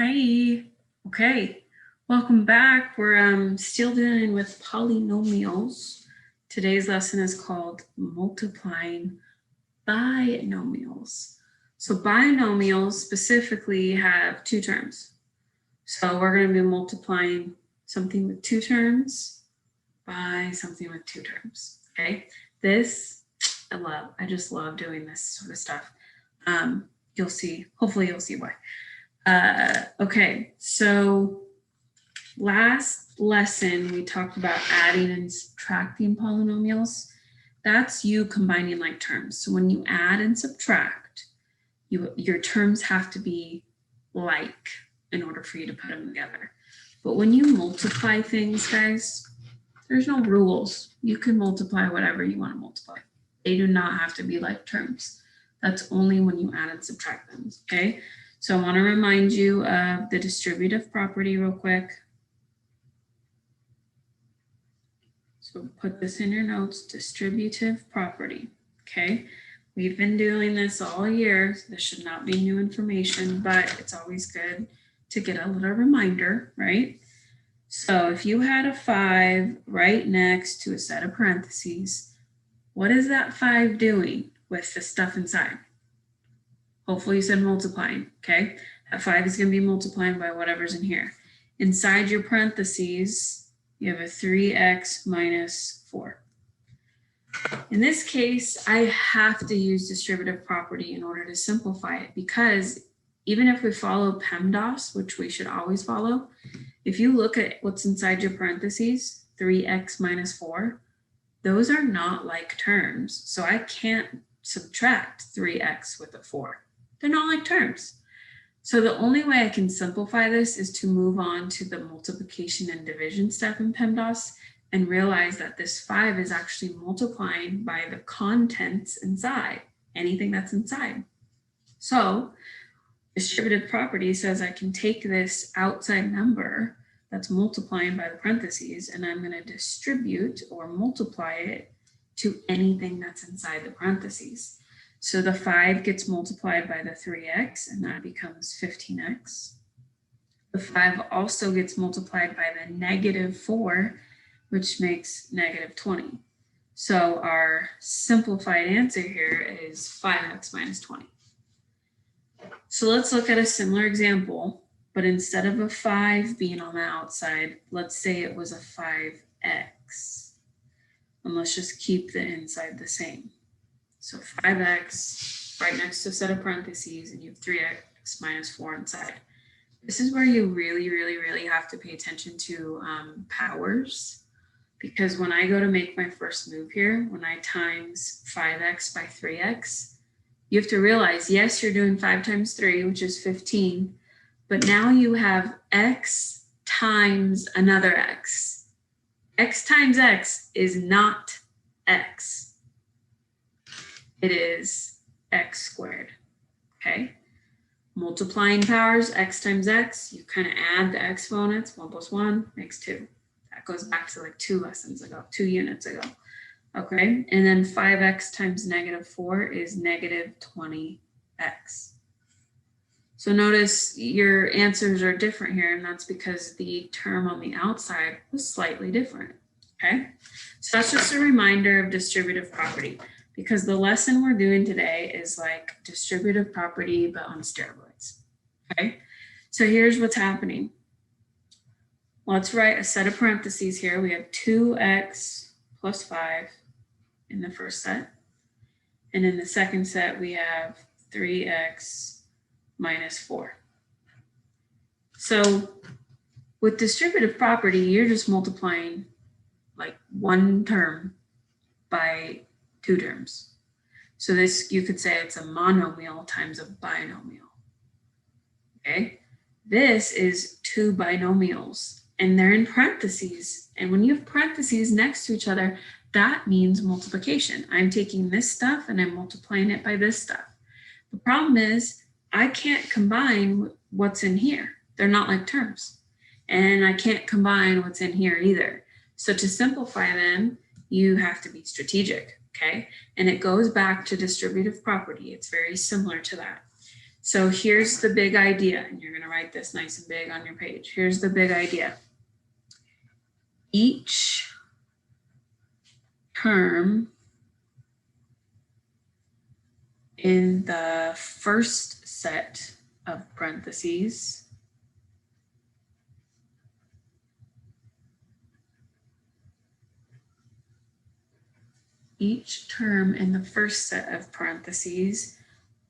Hi. Okay. Welcome back. We're still dealing with polynomials. Today's lesson is called multiplying binomials. So binomials specifically have two terms. So we're going to be multiplying something with two terms by something with two terms. Okay. This I love. I just love doing this sort of stuff. You'll see. Hopefully you'll see why. Okay, so last lesson we talked about adding and subtracting polynomials. That's you combining like terms. So when you add and subtract, your terms have to be like in order for you to put them together. But when you multiply things, guys, there's no rules. You can multiply whatever you want to multiply. They do not have to be like terms. That's only when you add and subtract them, okay? So I want to remind you of the distributive property real quick. So put this in your notes, distributive property, okay? We've been doing this all year. So this should not be new information, but it's always good to get a little reminder, right? So if you had a 5 right next to a set of parentheses, what is that 5 doing with the stuff inside? Hopefully you said multiplying, okay? That 5 is going to be multiplying by whatever's in here. Inside your parentheses, you have a 3x minus 4. In this case, I have to use distributive property in order to simplify it, because even if we follow PEMDAS, which we should always follow, if you look at what's inside your parentheses, 3x minus 4, those are not like terms. So I can't subtract 3x with a 4. They're not like terms. So the only way I can simplify this is to move on to the multiplication and division step in PEMDAS and realize that this 5 is actually multiplying by the contents inside, anything that's inside. So distributive property says I can take this outside number that's multiplying by the parentheses, and I'm going to distribute or multiply it to anything that's inside the parentheses. So the 5 gets multiplied by the 3x, and that becomes 15x. The 5 also gets multiplied by the negative 4, which makes negative 20. So our simplified answer here is 5x minus 20. So let's look at a similar example, but instead of a 5 being on the outside, let's say it was a 5x. And let's just keep the inside the same. So 5x right next to a set of parentheses, and you have 3x minus 4 inside. This is where you really have to pay attention to powers, because when I go to make my first move here, when I times 5x by 3x, you have to realize, yes, you're doing 5 times 3, which is 15, but now you have x times another x. X times x is not x. It is x squared, okay? Multiplying powers, x times x, you kind of add the exponents, 1 plus 1 makes 2. That goes back to like 2 units ago, okay? And then 5x times negative 4 is negative 20x. So notice your answers are different here, and that's because the term on the outside was slightly different, okay? So that's just a reminder of distributive property, because the lesson we're doing today is like distributive property, but on steroids, okay? So here's what's happening. Let's write a set of parentheses here. We have 2x plus 5 in the first set. And in the second set, we have 3x minus 4. So with distributive property, you're just multiplying like one term by 2 terms. So this, you could say it's a monomial times a binomial, okay? This is 2 binomials, and they're in parentheses. And when you have parentheses next to each other, that means multiplication. I'm taking this stuff and I'm multiplying it by this stuff. The problem is I can't combine what's in here. They're not like terms. And I can't combine what's in here either. So to simplify them, you have to be strategic, okay? And it goes back to distributive property. It's very similar to that. So here's the big idea, and you're going to write this nice and big on your page. Here's the big idea. Each term in the first set of parentheses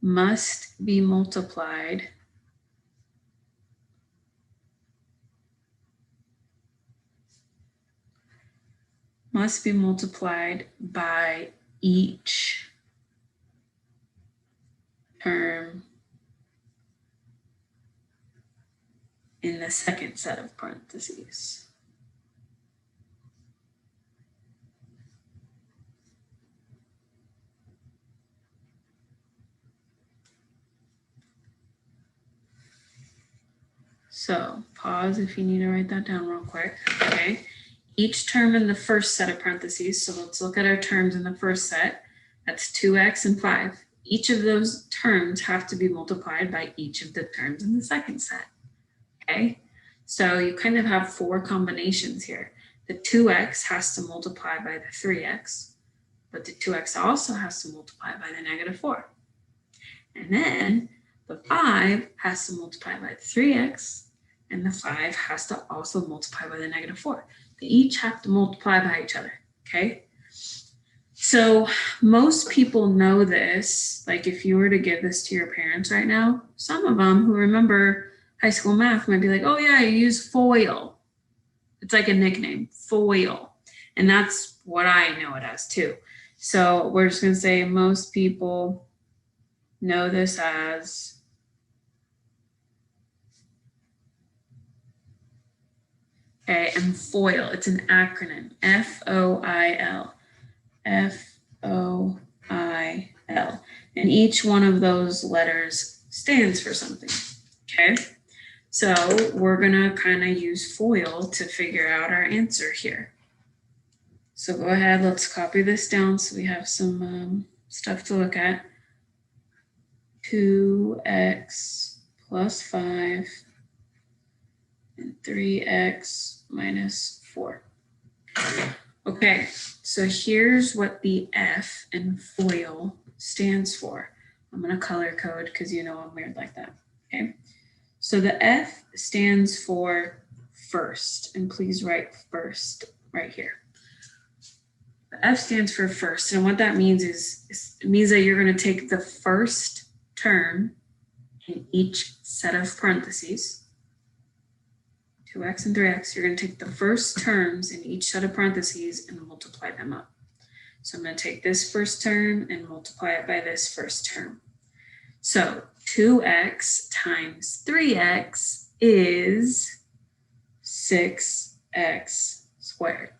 must be multiplied by each term in the second set of parentheses. So pause if you need to write that down real quick. Okay. Each term in the first set of parentheses. So let's look at our terms in the first set. That's 2x and 5. Each of those terms have to be multiplied by each of the terms in the second set. Okay. So you kind of have 4 combinations here. The 2x has to multiply by the 3x, but the 2x also has to multiply by the -4. And then the 5 has to multiply by the 3x, and the 5 has to also multiply by the -4. They each have to multiply by each other, okay? So most people know this. Like if you were to give this to your parents right now, some of them who remember high school math might be like, oh yeah, you use FOIL. It's like a nickname, FOIL. And that's what I know it as too. So we're just gonna say most people know this as and FOIL. It's an acronym, FOIL, FOIL. And each one of those letters stands for something, okay? So we're gonna kind of use FOIL to figure out our answer here. So go ahead, let's copy this down so we have some stuff to look at. 2x plus 5 and 3x minus 4. Okay, so here's what the F in FOIL stands for. I'm going to color code because you know I'm weird like that. Okay, so the F stands for first, and please write first right here. The F stands for first, and what that means is it means that you're going to take the first term in each set of parentheses, 2x and 3x, you're going to take the first terms in each set of parentheses and multiply them up. So I'm going to take this first term and multiply it by this first term. So 2x times 3x is 6x squared.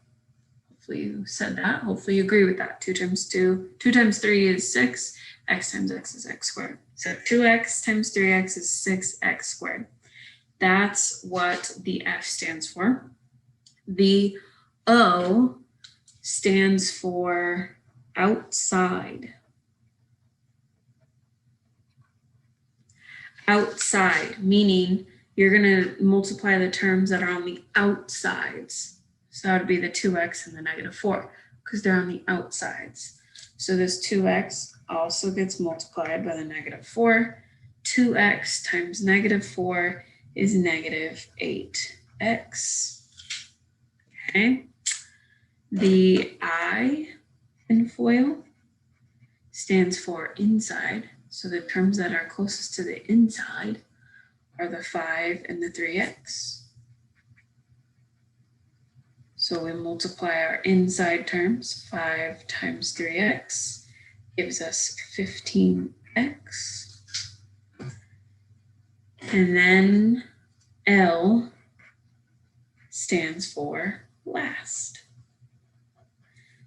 Hopefully you said that. Hopefully you agree with that. 2 times 3 is 6. X times x is x squared. So 2x times 3x is 6x squared. That's what the F stands for. The O stands for outside. Outside, meaning you're going to multiply the terms that are on the outsides. So that would be the 2x and the -4 because they're on the outsides. So this 2x also gets multiplied by the -4. 2x times -4 is -8x. Okay. The I in FOIL stands for inside. So the terms that are closest to the inside are the 5 and the 3x. So we multiply our inside terms. 5 times 3x gives us 15x. And then L stands for last.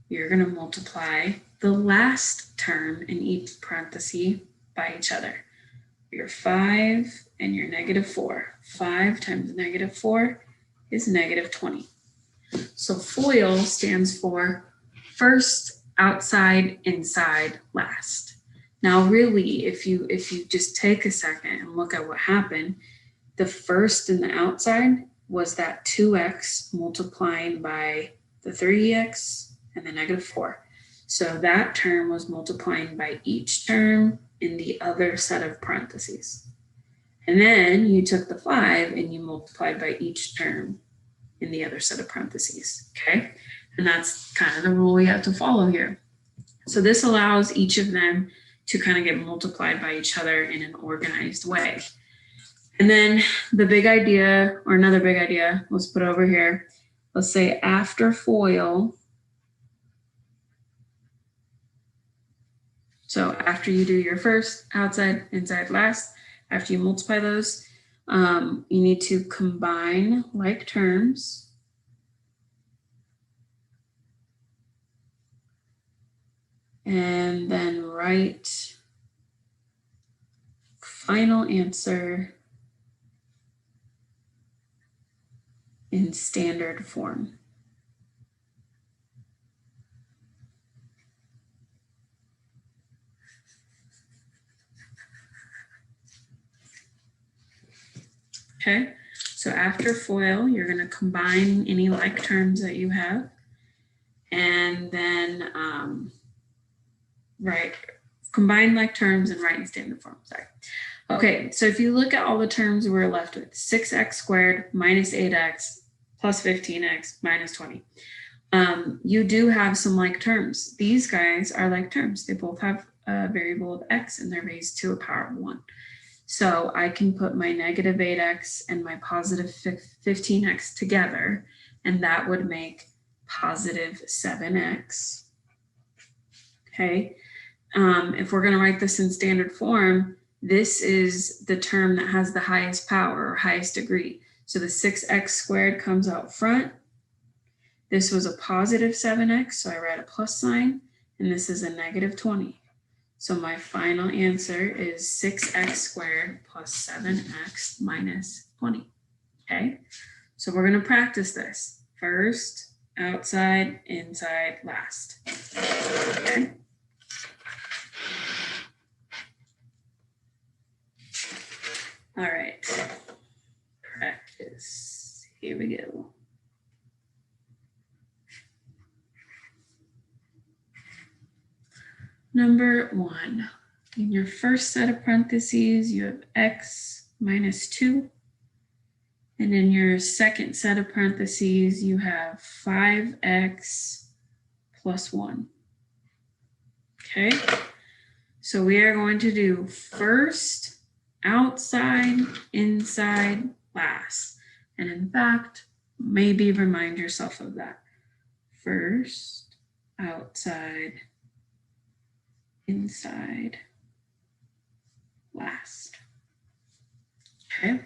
You're going to multiply the last term in each parenthesis by each other. Your 5 and your -4. 5 times -4 is -20. So FOIL stands for first, outside, inside, last. Now, really, if you just take a second and look at what happened, the first in the outside was that 2x multiplying by the 3x and the -4. So that term was multiplying by each term in the other set of parentheses. And then you took the 5 and you multiplied by each term in the other set of parentheses, okay? And that's kind of the rule we have to follow here. So this allows each of them to kind of get multiplied by each other in an organized way. And then the big idea, or another big idea, let's put it over here. Let's say after FOIL, so after you do your first, outside, inside, last, after you multiply those, you need to combine like terms. And then write final answer in standard form. Okay, so after FOIL, you're going to combine any like terms that you have, and then combine like terms and write in standard form. Sorry. Okay, so if you look at all the terms we're left with, 6x squared minus 8x plus 15x minus 20. You do have some like terms. These guys are like terms. They both have a variable of x and they're raised to a power of 1. So I can put my negative 8x and my positive 15x together, and that would make positive 7x. Okay, if we're going to write this in standard form, this is the term that has the highest power or highest degree. So the 6x squared comes out front. This was a positive 7x, so I write a plus sign, and this is a negative 20. So my final answer is 6x squared plus 7x minus 20. Okay, so we're going to practice this. First, outside, inside, last. Okay. All right, practice. Here we go. Number 1, in your first set of parentheses, you have x minus 2. And in your second set of parentheses, you have 5x plus 1. Okay, so we are going to do first, outside, inside, last. And in fact, maybe remind yourself of that. First, outside, inside, last. Okay,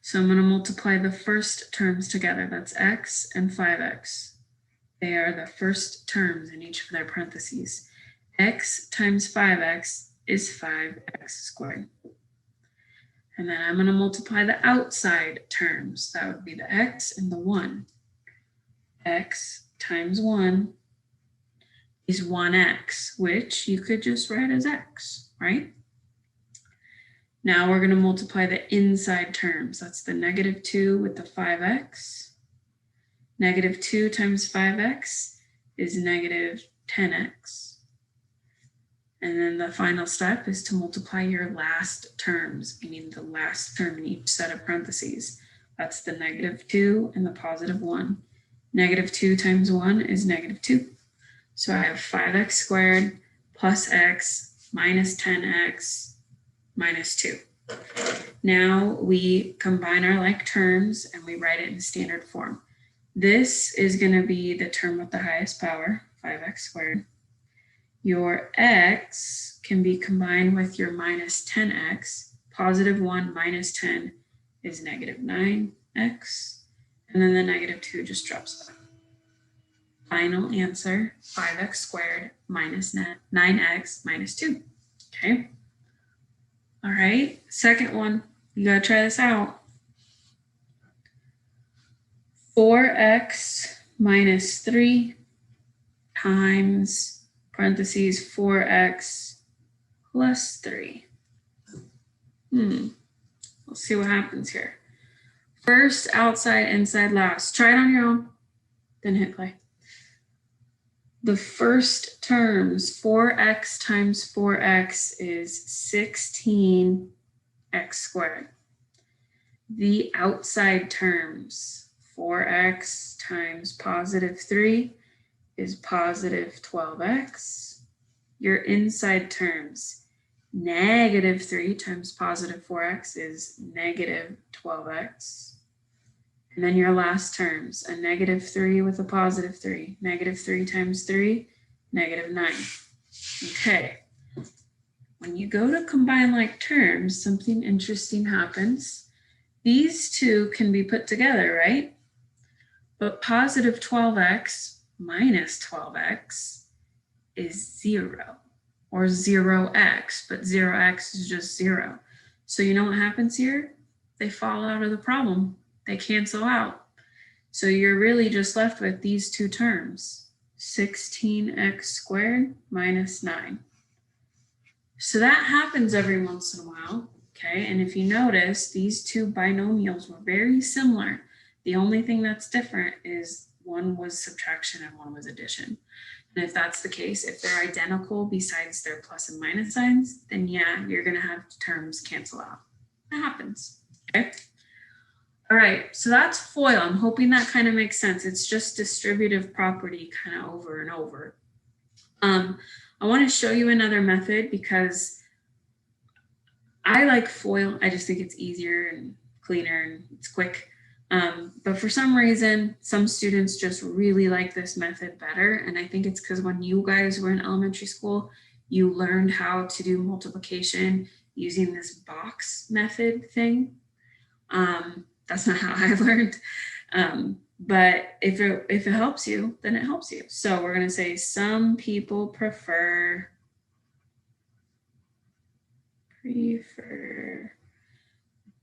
so I'm going to multiply the first terms together. That's x and 5x. They are the first terms in each of their parentheses. X times 5x is 5x squared. And then I'm going to multiply the outside terms. That would be the x and the 1. X times 1 is 1x, which you could just write as x, right? Now we're going to multiply the inside terms. That's the negative 2 with the 5x. Negative 2 times 5x is negative 10x. And then the final step is to multiply your last terms, meaning the last term in each set of parentheses. That's the negative 2 and the positive 1. Negative 2 times 1 is negative 2. So I have 5x squared plus x minus 10x minus 2. Now we combine our like terms and we write it in standard form. This is going to be the term with the highest power, 5x squared. Your x can be combined with your minus 10x. Positive 1 minus 10 is negative 9x. And then the negative 2 just drops back. Final answer, 5x squared minus 9x minus 2. Okay. All right. Second one, you got to try this out. 4x minus 3 times parentheses 4x plus 3. Let's see what happens here. First, outside, inside, last. Try it on your own, then hit play. The first terms, 4x times 4x is 16x squared. The outside terms, 4x times positive 3 is positive 12x. Your inside terms, negative 3 times positive 4x is negative 12x. And then your last terms, a negative 3 with a positive 3. Negative 3 times 3, negative 9. Okay. When you go to combine like terms, something interesting happens. These two can be put together, right? But positive 12x minus 12x is 0 or 0x, but 0x is just 0. So you know what happens here? They fall out of the problem. They cancel out. So you're really just left with these two terms, 16x squared minus 9. So that happens every once in a while, okay? And if you notice, these two binomials were very similar. The only thing that's different is one was subtraction and one was addition. And if that's the case, if they're identical besides their plus and minus signs, then yeah, you're gonna have terms cancel out. That happens, okay? All right, so that's FOIL. I'm hoping that kind of makes sense. It's just distributive property kind of over and over. I want to show you another method because I like FOIL. I just think it's easier and cleaner and it's quick. But for some reason, some students just really like this method better. And I think it's because when you guys were in elementary school, you learned how to do multiplication using this box method thing. That's not how I learned. But if it helps you, then it helps you. So we're going to say some people prefer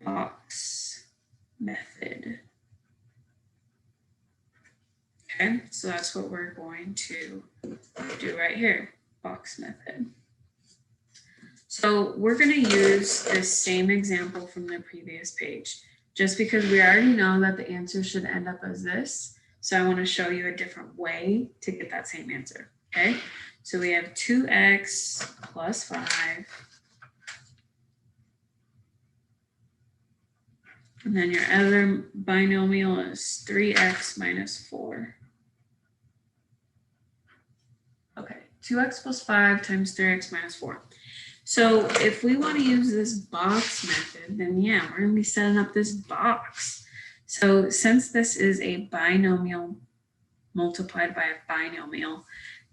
box method. Okay, so that's what we're going to do right here, box method. So we're going to use this same example from the previous page, just because we already know that the answer should end up as this. So I want to show you a different way to get that same answer, okay? So we have 2x plus 5. And then your other binomial is 3x minus 4. Okay, 2x plus 5 times 3x minus 4. So if we want to use this box method, then yeah, we're going to be setting up this box. So since this is a binomial multiplied by a binomial,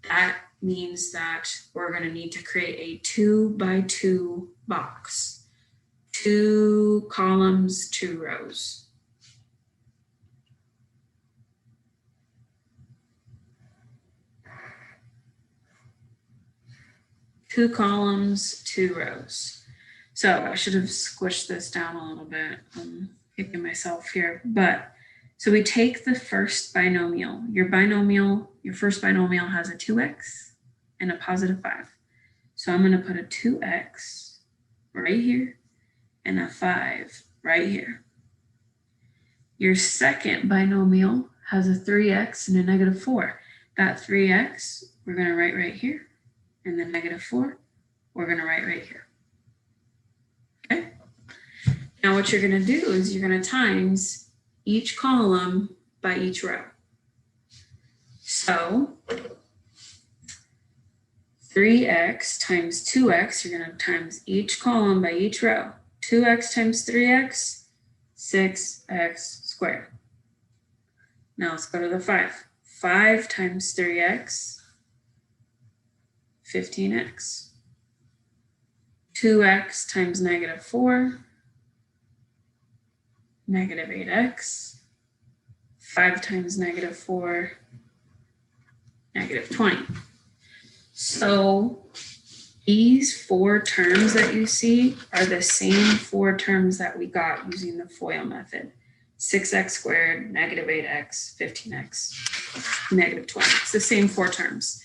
that means that we're going to need to create a 2 by 2 box. 2 columns, 2 rows. Two columns, 2 rows. So I should have squished this down a little bit. I'm kicking myself here. But so we take the first binomial. Your first binomial has a 2x and a positive 5. So I'm going to put a 2x right here and a 5 right here. Your second binomial has a 3x and a negative 4. That 3x we're going to write right here. And the negative 4, we're going to write right here. Okay. Now what you're going to do is you're going to times each column by each row. So 3x times 2x, you're going to times each column by each row. 2x times 3x, 6x squared. Now let's go to the 5. 5 times 3x, 15x. 2x times negative 4, negative 8x. 5 times negative 4, negative 20. So these 4 terms that you see are the same 4 terms that we got using the FOIL method. 6x squared, negative 8x, 15x, negative 20. It's the same 4 terms.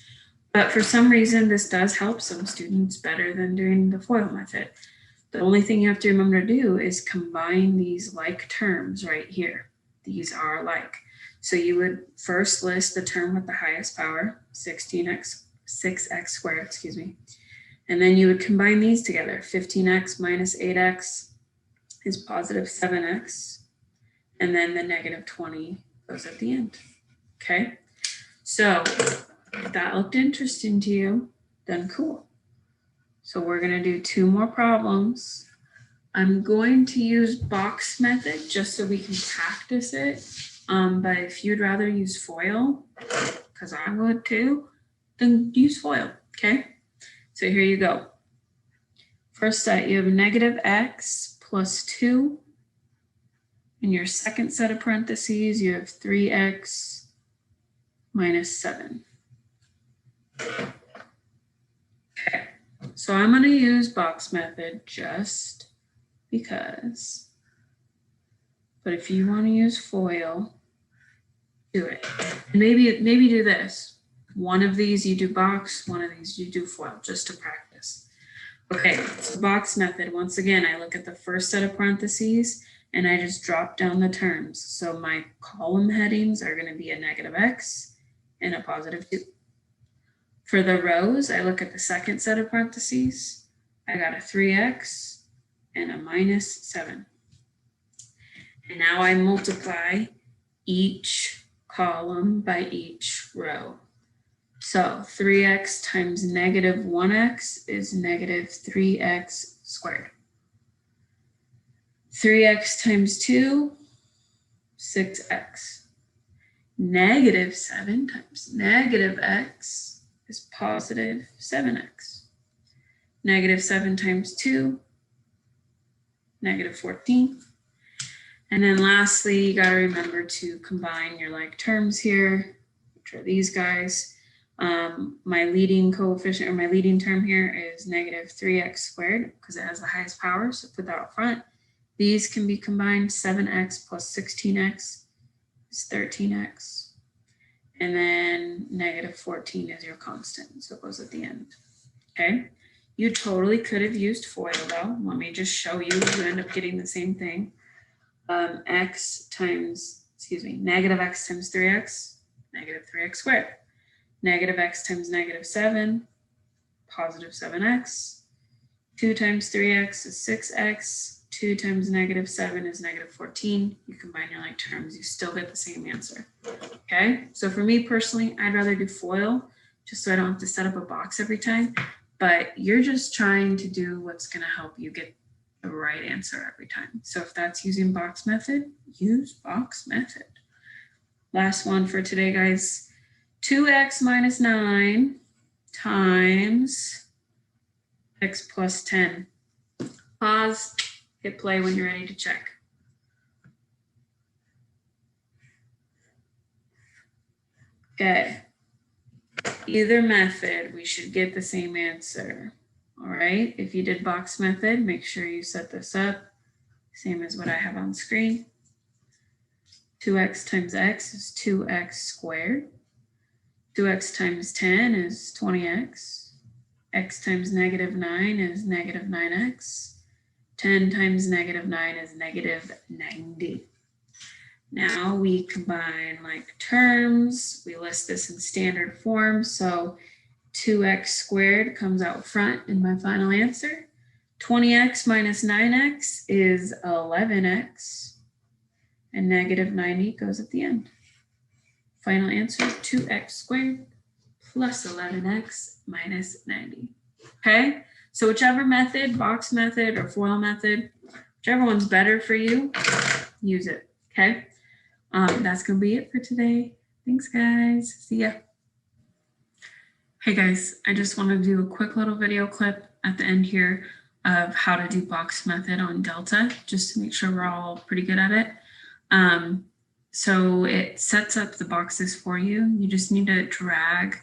But for some reason, this does help some students better than doing the FOIL method. The only thing you have to remember to do is combine these like terms right here. These are like. So you would first list the term with the highest power, 6x squared, excuse me. And then you would combine these together. 15x minus 8x is positive 7x. And then the negative 20 goes at the end. Okay. So if that looked interesting to you, then cool. So we're going to do 2 more problems. I'm going to use box method just so we can practice it. But if you'd rather use FOIL, because I would too, then use FOIL, okay? So here you go. First set, you have negative x plus 2. In your second set of parentheses, you have 3x minus 7. Okay, so I'm going to use box method just because. But if you want to use FOIL, do it. And maybe do this. One of these you do box, one of these you do FOIL, just to practice. Okay, so box method, once again, I look at the first set of parentheses and I just drop down the terms. So my column headings are going to be a negative x and a positive 2. For the rows, I look at the second set of parentheses. I got a 3x and a minus 7. And now I multiply each column by each row. So 3x times negative 1x is negative 3x squared. 3x times 2, 6x. Negative 7 times negative x is positive 7x. Negative 7 times 2, negative 14. And then lastly, you got to remember to combine your like terms here, which are these guys. My leading coefficient or my leading term here is negative 3x squared because it has the highest power. So put that up front. These can be combined. 7x plus 16x is 13x. And then negative 14 is your constant. So it goes at the end. Okay. You totally could have used FOIL though. Let me just show you. You end up getting the same thing. Negative x times 3x, negative 3x squared. Negative x times negative 7, positive 7x. 2 times 3x is 6x. 2 times negative 7 is negative 14. You combine your like terms, you still get the same answer. Okay, so for me personally, I'd rather do FOIL just so I don't have to set up a box every time. But you're just trying to do what's going to help you get the right answer every time. So if that's using box method, use box method. Last one for today, guys. 2x minus 9 times x plus 10. Pause, hit play when you're ready to check. Okay. Either method, we should get the same answer. All right, if you did box method, make sure you set this up. Same as what I have on screen. 2x times x is 2x squared. 2x times 10 is 20x. X times negative 9 is negative 9x. 10 times negative 9 is negative 90. Now we combine like terms. We list this in standard form. So 2x squared comes out front in my final answer. 20x minus 9x is 11x. And negative 90 goes at the end. Final answer, 2x squared plus 11x minus 90. Okay, so whichever method, box method or FOIL method, whichever one's better for you, use it. Okay, that's going to be it for today. Thanks, guys. See ya. Hey guys, I just want to do a quick little video clip at the end here of how to do box method on Delta, just to make sure we're all pretty good at it. So it sets up the boxes for you. You just need to drag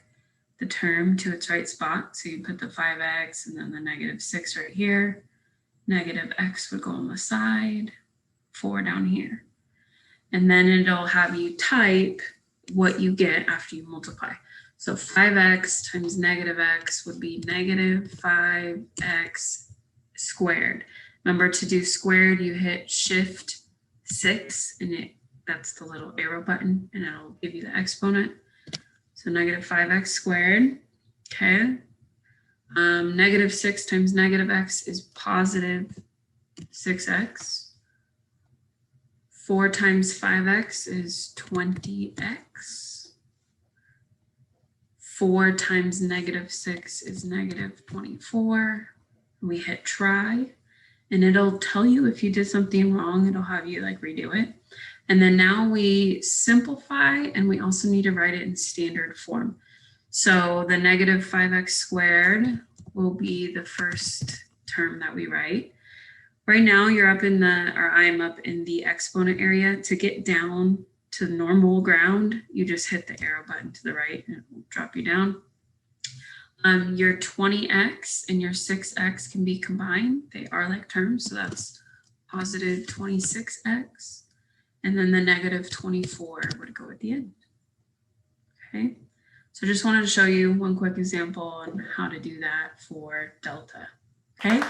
the term to its right spot. So you put the 5x and then the negative 6 right here. Negative x would go on the side, 4 down here. And then it'll have you type what you get after you multiply. So 5x times negative x would be negative 5x squared. Remember, to do squared, you hit shift 6 and that's the little arrow button, and it'll give you the exponent. So negative 5x squared. Okay. Negative 6 times negative x is positive 6x. 4 times 5x is 20x. 4 times negative 6 is negative 24. We hit try, and it'll tell you if you did something wrong. It'll have you like redo it. And then now we simplify, and we also need to write it in standard form. So the negative 5x squared will be the first term that we write. Right now you're up in the, or I am up in the exponent area. To get down to normal ground, you just hit the arrow button to the right and it will drop you down. Your 20x and your 6x can be combined. They are like terms, so that's positive 26x. And then the negative 24 would go at the end. Okay, so just wanted to show you one quick example on how to do that for delta. Okay.